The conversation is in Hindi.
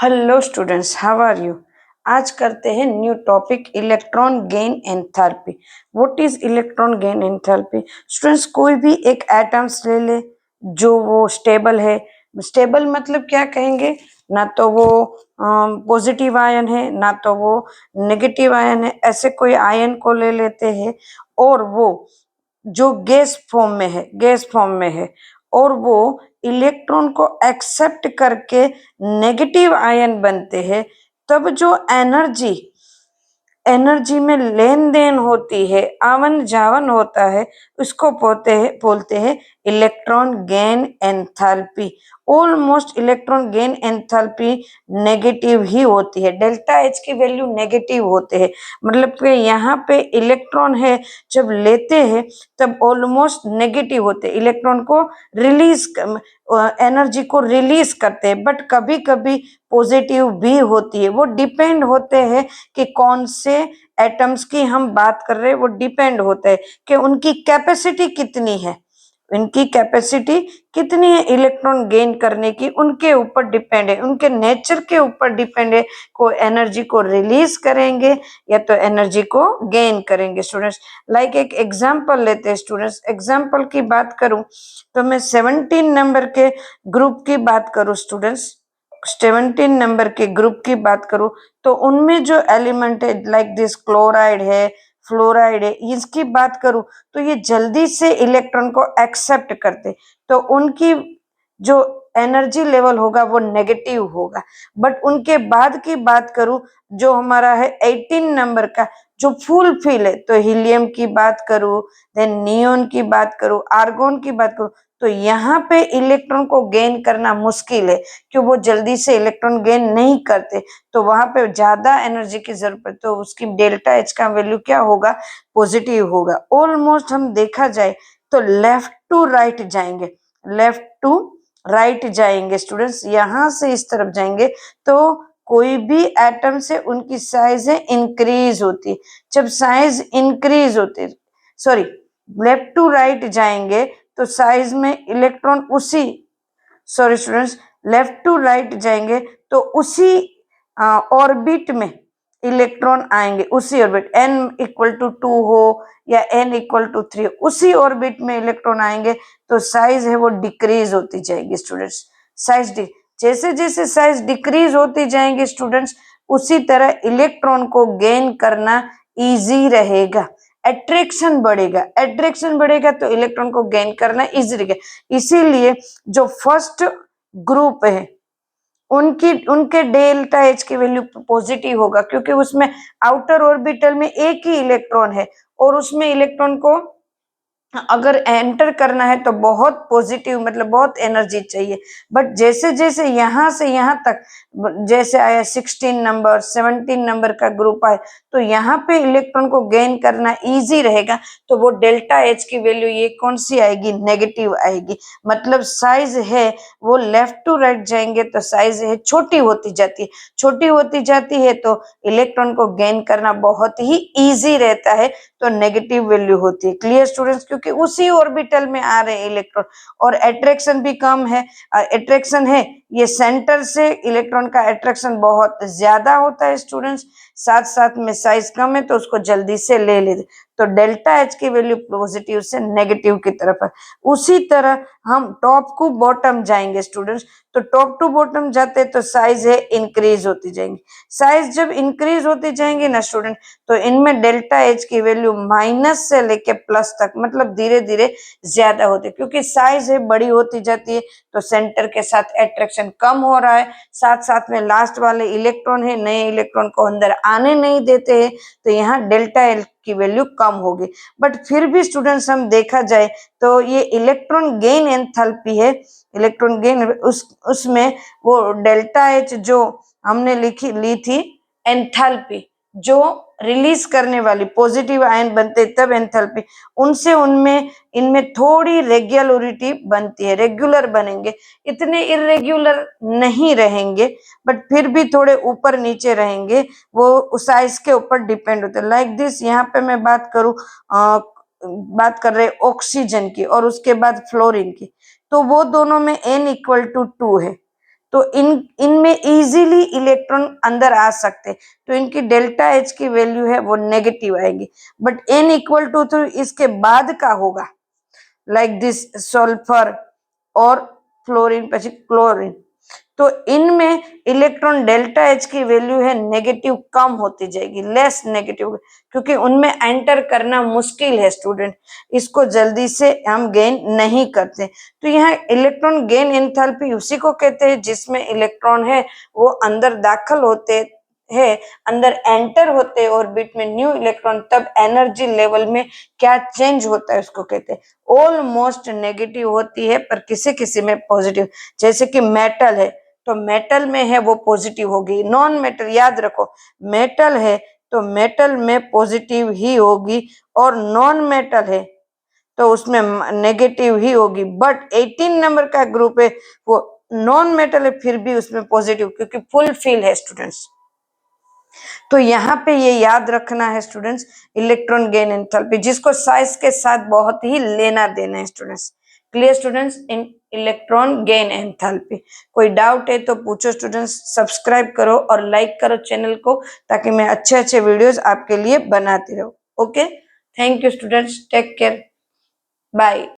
Hello students, how are you. आज करते हैं new topic electron gain enthalpy. What is electron gain enthalpy? Students, कोई भी एक एटम्स ले ले जो वो स्टेबल है। स्टेबल मतलब क्या कहेंगे? ना तो वो पॉजिटिव आयन है, ना तो वो नेगेटिव आयन है। ऐसे कोई आयन को ले लेते हैं और वो जो गैस फॉर्म में है और वो इलेक्ट्रॉन को एक्सेप्ट करके नेगेटिव आयन बनते हैं। तब जो एनर्जी में लेन देन होती है, आवन जावन होता है, उसको बोलते हैं electron gain enthalpy. Almost electron gain enthalpy negative ही होती है। डेल्टा एच की वैल्यू नेगेटिव होते हैं, मतलब कि यहाँ पे इलेक्ट्रॉन है जब लेते हैं तब ऑलमोस्ट नेगेटिव होते हैं। इलेक्ट्रॉन को एनर्जी को रिलीज करते हैं, बट कभी कभी पॉजिटिव भी होती है। वो डिपेंड होते हैं कि कौन से एटम्स की हम बात कर रहे हैं। वो डिपेंड होता है कि उनकी कैपेसिटी कितनी है, उनकी कैपेसिटी कितनी है इलेक्ट्रॉन गेन करने की, उनके ऊपर डिपेंड है, उनके नेचर के ऊपर डिपेंड है। को एनर्जी को रिलीज करेंगे या तो एनर्जी को गेन करेंगे। स्टूडेंट्स, लाइक एक एग्जांपल लेते हैं। स्टूडेंट्स, एग्जांपल की बात करूं तो मैं 17 नंबर के ग्रुप की बात करूं। स्टूडेंट्स, 17 नंबर के ग्रुप की बात करूं तो उनमें जो एलिमेंट है लाइक दिस क्लोराइड है, फ्लोराइड है, इसकी बात करूं तो ये जल्दी से इलेक्ट्रॉन को एक्सेप्ट करते, तो उनकी जो एनर्जी लेवल होगा वो नेगेटिव होगा। बट उनके बाद की बात करूं जो हमारा है 18 नंबर का जो फुल फिल है, तो हीलियम की बात करूं, देन नियोन की बात करूं, आर्गोन की बात करूं, तो यहाँ पे इलेक्ट्रॉन को गेन करना मुश्किल है क्यों वो जल्दी से इलेक्ट्रॉन गेन नहीं करते, तो वहां पे ज्यादा एनर्जी की जरूरत है। तो उसकी डेल्टा एच का वैल्यू क्या होगा? पॉजिटिव होगा। ऑलमोस्ट हम देखा जाए तो लेफ्ट टू राइट जाएंगे, लेफ्ट टू राइट जाएंगे। स्टूडेंट्स, यहां से इस तरफ जाएंगे तो कोई भी एटम से उनकी साइज है इंक्रीज होती है। जब साइज इंक्रीज होती है, सॉरी, लेफ्ट टू राइट जाएंगे तो साइज में इलेक्ट्रॉन उसी, sorry students, left to right जाएंगे तो उसी ऑर्बिट में इलेक्ट्रॉन आएंगे, उसी ऑर्बिट, n इक्वल टू 2 हो या n इक्वल टू 3, उसी ऑर्बिट में इलेक्ट्रॉन आएंगे तो साइज है वो डिक्रीज होती जाएगी। स्टूडेंट्स, जैसे जैसे साइज डिक्रीज होती जाएंगे स्टूडेंट्स, उसी तरह इलेक्ट्रॉन को गेन करना इजी रहेगा। अट्रैक्शन बढ़ेगा तो इलेक्ट्रॉन को गेन करना इजी रहेगा। इसीलिए जो फर्स्ट ग्रुप है उनके डेल्टा एच की वैल्यू पॉजिटिव होगा क्योंकि उसमें आउटर ऑर्बिटल में एक ही इलेक्ट्रॉन है और उसमें इलेक्ट्रॉन को अगर एंटर करना है तो बहुत पॉजिटिव, मतलब बहुत एनर्जी चाहिए। बट जैसे जैसे यहाँ से यहाँ तक जैसे आया 16 नंबर 17 नंबर का ग्रुप आए तो यहाँ पे इलेक्ट्रॉन को गेन करना इजी रहेगा। तो वो डेल्टा एच की वैल्यू ये कौन सी आएगी? नेगेटिव आएगी। मतलब साइज है वो लेफ्ट टू राइट जाएंगे तो साइज है छोटी होती जाती है तो इलेक्ट्रॉन को गेन करना बहुत ही ईजी रहता है, तो नेगेटिव वैल्यू होती है। Clear students? क्योंकि उसी ऑर्बिटल में आ रहे हैं इलेक्ट्रॉन और अट्रैक्शन भी कम है। अट्रैक्शन है, ये सेंटर से इलेक्ट्रॉन का अट्रैक्शन बहुत ज्यादा होता है स्टूडेंट्स, साथ साथ में साइज कम है तो उसको जल्दी से ले लेते, तो डेल्टा एच की वैल्यू पॉजिटिव से नेगेटिव की तरफ है। उसी तरह हम टॉप टू बॉटम जाएंगे स्टूडेंट्स, तो टॉप टू बॉटम जाते तो साइज है इंक्रीज होती जाएंगी। साइज जब इंक्रीज होती जाएंगी ना स्टूडेंट, तो इनमें डेल्टा एच की वैल्यू माइनस से लेके प्लस तक, मतलब धीरे धीरे ज्यादा होती है क्योंकि साइज है बड़ी होती जाती है तो सेंटर के साथ अट्रैक्शन कम हो रहा है, साथ साथ में लास्ट वाले इलेक्ट्रॉन है नए इलेक्ट्रॉन को अंदर आने नहीं देते हैं, तो यहाँ डेल्टा एच की वैल्यू कम होगी। बट फिर भी स्टूडेंट्स हम देखा जाए तो ये इलेक्ट्रॉन गेन एंथैल्पी है, इलेक्ट्रॉन गेन उसमें वो डेल्टा एच जो हमने ली थी एंथैल्पी, जो रिलीज करने वाली पॉजिटिव आयन बनते तब एंथैल्पी, उनसे उनमें इनमें थोड़ी रेगुलरिटी बनती है, रेगुलर बनेंगे, इतने इरेगुलर नहीं रहेंगे बट फिर भी थोड़े ऊपर नीचे रहेंगे, वो साइज के ऊपर डिपेंड होते हैं। लाइक दिस, यहाँ पे मैं बात करूं बात कर रहे ऑक्सीजन की और उसके बाद फ्लोरीन की, तो वो दोनों में n इक्वल टू 2 है, तो इनमें इजीली इलेक्ट्रॉन अंदर आ सकते, तो इनकी डेल्टा एच की वैल्यू है वो नेगेटिव आएगी। बट n इक्वल टू 3 इसके बाद का होगा, लाइक दिस सल्फर और फ्लोरीन પછી क्लोरीन, तो इनमें इलेक्ट्रॉन डेल्टा एच की वैल्यू है नेगेटिव कम होती जाएगी, लेस नेगेटिव, क्योंकि उनमें एंटर करना मुश्किल है स्टूडेंट, इसको जल्दी से हम गेन नहीं करते। तो यहाँ इलेक्ट्रॉन गेन एंथैल्पी उसी को कहते हैं जिसमें इलेक्ट्रॉन है वो अंदर दाखिल होते है, अंदर एंटर होते ऑर्बिट में न्यू इलेक्ट्रॉन, तब एनर्जी लेवल में क्या चेंज होता है उसको कहते हैं। ऑलमोस्ट नेगेटिव होती है पर किसी किसी में पॉजिटिव, जैसे कि मेटल है तो मेटल में है वो पॉजिटिव होगी, नॉन मेटल याद रखो, मेटल है तो मेटल में पॉजिटिव ही होगी, और नॉन मेटल है तो उसमें नेगेटिव ही होगी। बट 18 नंबर का ग्रुप है वो नॉन मेटल है फिर भी उसमें पॉजिटिव, क्योंकि फुल फिल है स्टूडेंट्स। तो यहाँ पे ये याद रखना है स्टूडेंट्स, इलेक्ट्रॉन गेन एंथैल्पी, जिसको साइज के साथ बहुत ही लेना देना है students. Clear students in electron gain enthalpy? कोई डाउट है तो पूछो स्टूडेंट्स, सब्सक्राइब करो और लाइक करो चैनल को, ताकि मैं अच्छे अच्छे वीडियोस आपके लिए बनाती रहूं। Okay, thank you students, take care, bye.